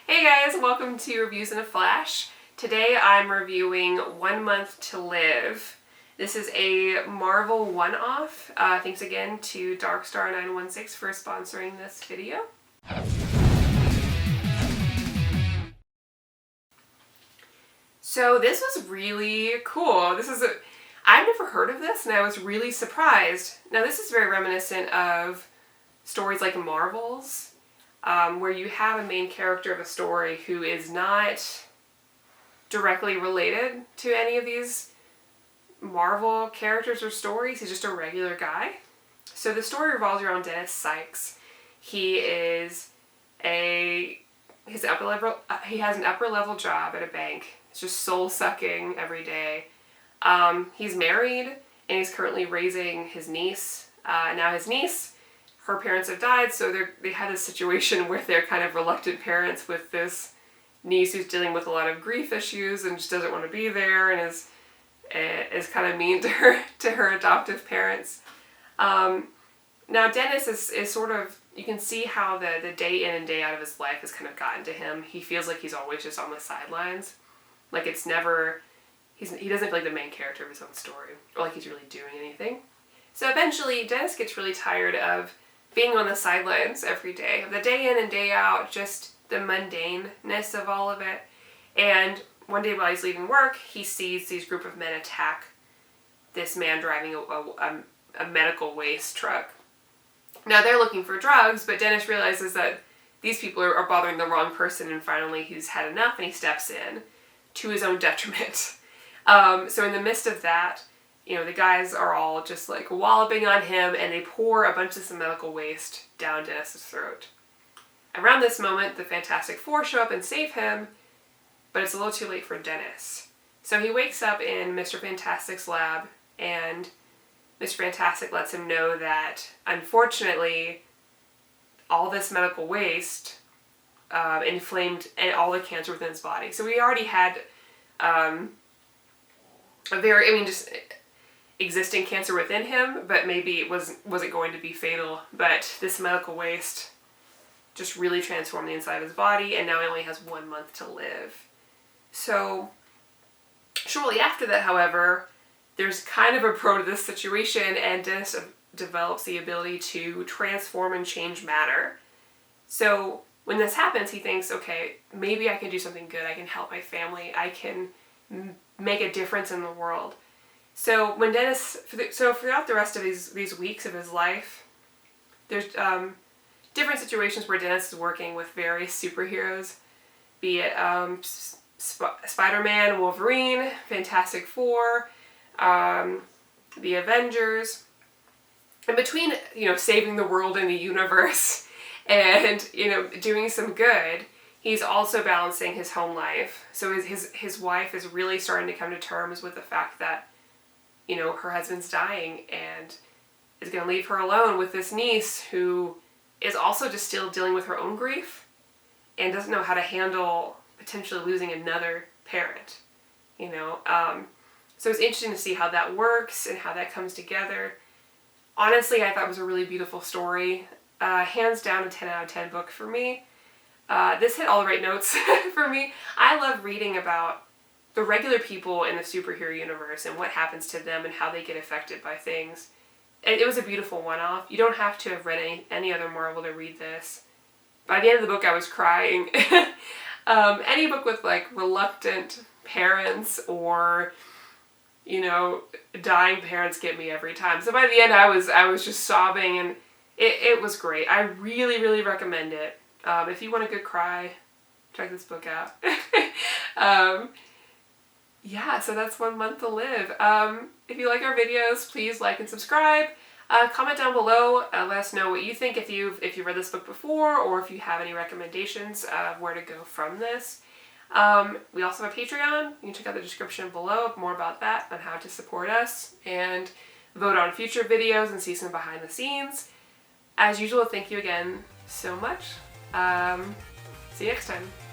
Hey guys, welcome to Reviews in a Flash. Today I'm reviewing 1 Month to Live. This is a Marvel one-off. Thanks again to Darkstar916 for sponsoring this video. So this was really cool. I've never heard of this and I was really surprised. Now this is very reminiscent of stories like Marvel's, where you have a main character of a story who is not directly related to any of these Marvel characters or stories. He's just a regular guy. So the story revolves around Dennis Sykes. He has an upper level job at a bank. It's just soul sucking every day. He's married and he's currently raising his niece. Now his niece, her parents have died, so they had a situation where they're kind of reluctant parents with this niece who's dealing with a lot of grief issues and just doesn't want to be there and is kind of mean to her adoptive parents. Now Dennis is sort of, you can see how the day in and day out of his life has kind of gotten to him. He feels like he's always just on the sidelines. Like it's never, he doesn't feel like the main character of his own story, or like he's really doing anything. So eventually Dennis gets really tired of being on the sidelines every day, the day in and day out, just the mundaneness of all of it. And one day while he's leaving work, he sees these group of men attack this man driving a medical waste truck. Now they're looking for drugs, but Dennis realizes that these people are bothering the wrong person, and finally he's had enough and he steps in to his own detriment. So in the midst of that, the guys are all just like walloping on him and they pour a bunch of some medical waste down Dennis's throat. Around this moment, the Fantastic Four show up and save him, but it's a little too late for Dennis. So he wakes up in Mr. Fantastic's lab, and Mr. Fantastic lets him know that, unfortunately, all this medical waste inflamed all the cancer within his body. So he already had just existing cancer within him, but maybe it wasn't going to be fatal. But this medical waste just really transformed the inside of his body, and now he only has 1 month to live. So shortly after that, however, there's kind of a pro to this situation, and Dennis develops the ability to transform and change matter. So when this happens, he thinks, okay, maybe I can do something good. I can help my family. I can make a difference in the world. So when Dennis, throughout the rest of these weeks of his life, there's different situations where Dennis is working with various superheroes, be it Spider-Man, Wolverine, Fantastic Four, the Avengers. In between, saving the world and the universe and, doing some good, he's also balancing his home life. So his wife is really starting to come to terms with the fact that, her husband's dying and is going to leave her alone with this niece who is also just still dealing with her own grief and doesn't know how to handle potentially losing another parent, So it's interesting to see how that works and how that comes together. Honestly, I thought it was a really beautiful story. Hands down a 10 out of 10 book for me. This hit all the right notes for me. I love reading about the regular people in the superhero universe and what happens to them and how they get affected by things. And it was a beautiful one-off. You don't have to have read any other Marvel to read this. By the end of the book, I was crying. Any book with reluctant parents or dying parents get me every time. So by the end, I was just sobbing, and it was great. I really, really recommend it. If you want a good cry, check this book out. Yeah, so that's 1 month to live. If you like our videos, please like and subscribe. Comment down below. Let us know what you think if you've read this book before, or if you have any recommendations of where to go from this. We also have a Patreon. You can check out the description below, more about that, on how to support us, and vote on future videos and see some behind the scenes. As usual, thank you again so much. See you next time.